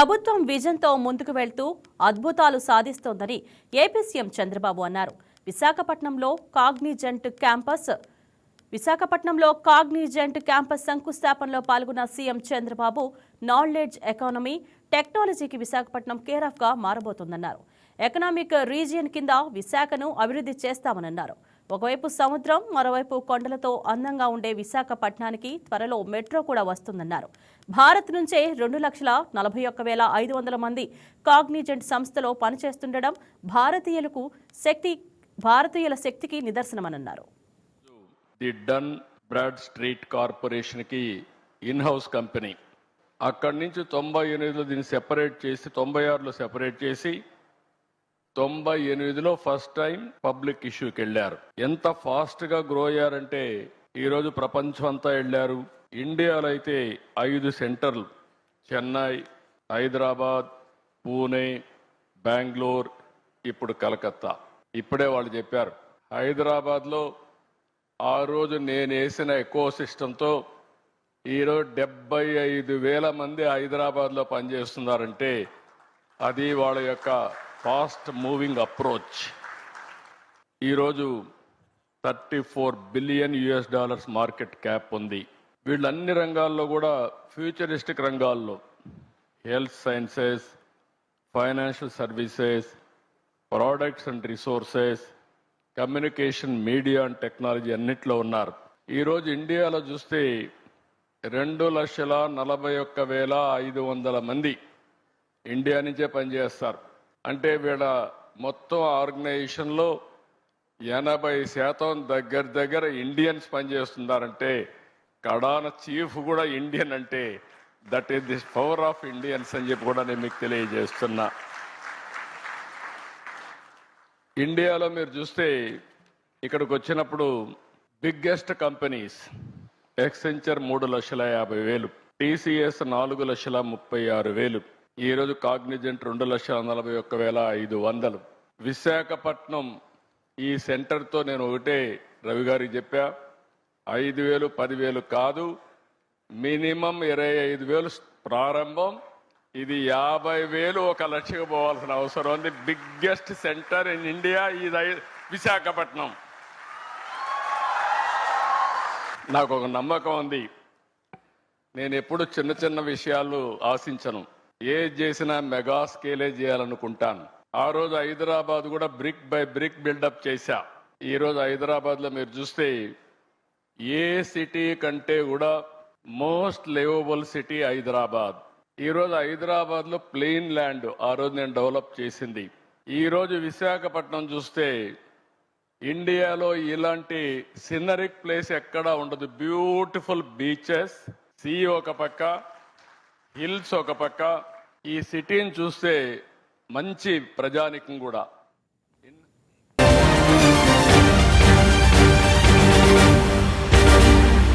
ప్రభుత్వం విజన్తో ముందుకు వెళ్తూ అద్భుతాలు సాధిస్తోందని ఏపీ సీఎం చంద్రబాబు అన్నారు. విశాఖపట్నంలో కాగ్నిజెంట్ క్యాంపస్ శంకుస్థాపనలో పాల్గొన్న సీఎం చంద్రబాబు నాలెడ్జ్ ఎకానమీ టెక్నాలజీకి విశాఖపట్నం కేర్ ఆఫ్ గా మారబోతోందన్నారు. ఎకనామిక్ రీజియన్ కింద విశాఖను అభివృద్ధి చేస్తామన్నారు. ఒకవైపు సముద్రం, మరోవైపు కొండలతో అందంగా ఉండే విశాఖపట్నానికి త్వరలో మెట్రో కూడా వస్తుందన్నారు. భారత్ నుంచే 2,41,500 మంది కాగ్నిజెంట్ సంస్థలో పనిచేస్తుండడం భారతీయుల శక్తికి నిదర్శనమన్నారు. The Dun Bradstreet corporation కి ఇన్ హౌస్ కంపెనీ అక్కడి నుంచి 98లో దీన్ని సెపరేట్ చేసి 96లో సెపరేట్ చేసి 98లో ఫస్ట్ టైం పబ్లిక్ ఇష్యూకి వెళ్ళారు. ఎంత ఫాస్ట్ గా గ్రో అయ్యారంటే ఈరోజు ప్రపంచం అంతా వెళ్ళారు. ఇండియాలో అయితే 5 సెంటర్లు, చెన్నై, హైదరాబాద్, పూణే, బెంగళూరు, ఇప్పుడు కలకత్తా. ఇప్పుడే వాళ్ళు చెప్పారు, హైదరాబాద్లో ఆ రోజు నేను వేసిన ఎకో సిస్టంతో ఈరోజు 75,000 మంది హైదరాబాద్లో పనిచేస్తున్నారంటే అది వాళ్ళ యొక్క ఫాస్ట్ మూవింగ్ అప్రోచ్. ఈరోజు $34 బిలియన్ మార్కెట్ క్యాప్ ఉంది. వీళ్ళు అన్ని రంగాల్లో కూడా ఫ్యూచరిస్టిక్ రంగాల్లో health sciences, financial services, products and resources, communication, media and technology అన్నిట్లో ఉన్నారు. ఈరోజు ఇండియాలో చూస్తే 2,41,500 మంది ఇండియా నుంచే పనిచేస్తారు. అంటే వీళ్ళ మొత్తం ఆర్గనైజేషన్లో 80% దగ్గర ఇండియన్స్ పనిచేస్తున్నారంటే కడాన చీఫ్ కూడా ఇండియన్ అంటే that is the power of Indians అని చెప్పి కూడా నేను మీకు తెలియజేస్తున్నా. ఇండియాలో మీరు చూస్తే ఇక్కడికి వచ్చినప్పుడు బిగ్గెస్ట్ కంపెనీస్ ఎక్సెంచర్ 3,50,000, టీసీఎస్ 4,36,000, ఈరోజు కాగ్నిజెంట్ 2,41,500. విశాఖపట్నం ఈ సెంటర్తో నేను ఒకటే రవి గారికి చెప్పా, 5,000, 10,000 కాదు, మినిమం 25,000 ప్రారంభం. ఇది 50,000 1 లక్షకు పోవాల్సిన అవసరం ఉంది. బిగ్గెస్ట్ సెంటర్ ఇన్ ఇండియా ఇది విశాఖపట్నం. నాకు ఒక నమ్మకం ఉంది. నేను ఎప్పుడు చిన్న చిన్న విషయాలు ఆశించను, ఏది చేసినా మెగా స్కేలే చేయాలనుకుంటాను. ఆ రోజు హైదరాబాద్ కూడా బ్రిక్ బై బ్రిక్ బిల్డప్ చేశా. ఈరోజు హైదరాబాద్లో మీరు చూస్తే ఏ సిటీ కంటే కూడా మోస్ట్ లివబుల్ సిటీ హైదరాబాద్. ఈరోజు హైదరాబాద్లో ప్లెయిన్ ల్యాండ్ ఆ రోజు నేను డెవలప్ చేసింది. ఈరోజు విశాఖపట్నం చూస్తే ఇండియాలో ఇలాంటి సినరిక్ ప్లేస్ ఎక్కడా ఉండదు. బ్యూటిఫుల్ బీచెస్, సీ ఒక పక్క, హిల్స్ ఒక పక్క. ఈ సిటీని చూస్తే మంచి ప్రజానికం కూడా